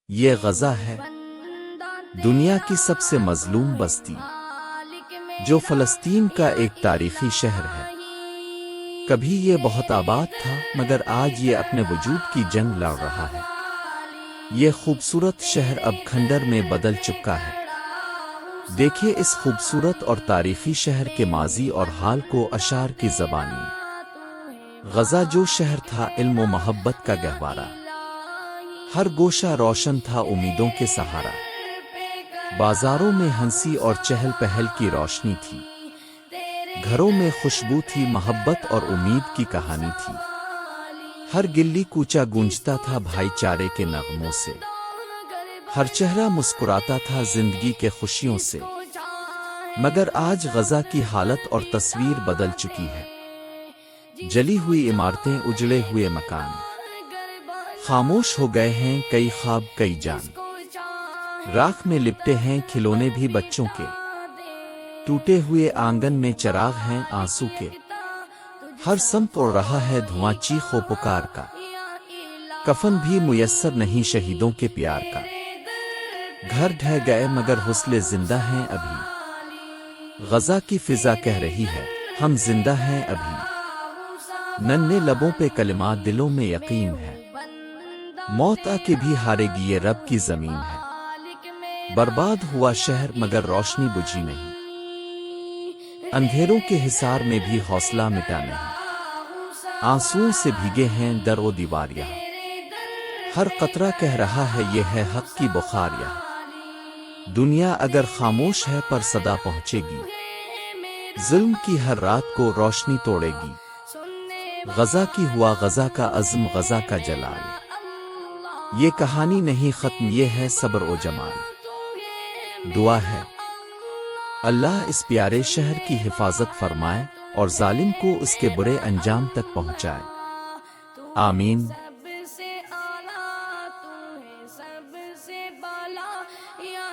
یہ غزہ ہے، دنیا کی سب سے مظلوم بستی، جو فلسطین کا ایک تاریخی شہر ہے۔ کبھی یہ بہت آباد تھا، مگر آج یہ اپنے وجود کی جنگ لڑ رہا ہے۔ یہ خوبصورت شہر اب کھنڈر میں بدل چکا ہے۔ دیکھیے اس خوبصورت اور تاریخی شہر کے ماضی اور حال کو اشعار کی زبانی۔ غزہ جو شہر تھا علم و محبت کا گہوارہ، ہر گوشہ روشن تھا امیدوں کے سہارا۔ بازاروں میں ہنسی اور چہل پہل کی روشنی تھی، گھروں میں خوشبو تھی، محبت اور امید کی کہانی تھی۔ ہر گلی کوچہ گونجتا تھا بھائی چارے کے نغموں سے، ہر چہرہ مسکراتا تھا زندگی کے خوشیوں سے۔ مگر آج غزہ کی حالت اور تصویر بدل چکی ہے۔ جلی ہوئی عمارتیں، اجڑے ہوئے مکان، خاموش ہو گئے ہیں کئی خواب کئی جان۔ راکھ میں لپٹے ہیں کھلونے بھی بچوں کے، ٹوٹے ہوئے آنگن میں چراغ ہیں آنسو کے۔ ہر سمت اڑ رہا ہے دھواں چیخ و پکار کا، کفن بھی میسر نہیں شہیدوں کے پیار کا۔ گھر ڈھہ گئے مگر حوصلے زندہ ہیں ابھی، غزہ کی فضا کہہ رہی ہے ہم زندہ ہیں ابھی۔ ننھے لبوں پہ کلمات، دلوں میں یقین ہے، موت آ کے بھی ہارے گی یہ رب کی زمین ہے۔ برباد ہوا شہر مگر روشنی بجھی نہیں، اندھیروں کے حصار میں بھی حوصلہ مٹا نہیں۔ آنسوؤں سے بھیگے ہیں در و دیوار یہاں، ہر قطرہ کہہ رہا ہے یہ ہے حق کی بخار یہاں۔ دنیا اگر خاموش ہے پر صدا پہنچے گی، ظلم کی ہر رات کو روشنی توڑے گی۔ غزہ کی ہوا غزہ کا عزم، غزہ کا جلال، یہ کہانی نہیں ختم، یہ ہے صبر و جمال۔ دعا ہے اللہ اس پیارے شہر کی حفاظت فرمائے اور ظالم کو اس کے برے انجام تک پہنچائے، آمین۔ سب سے اعلیٰ تو ہے، سب سے بالا یا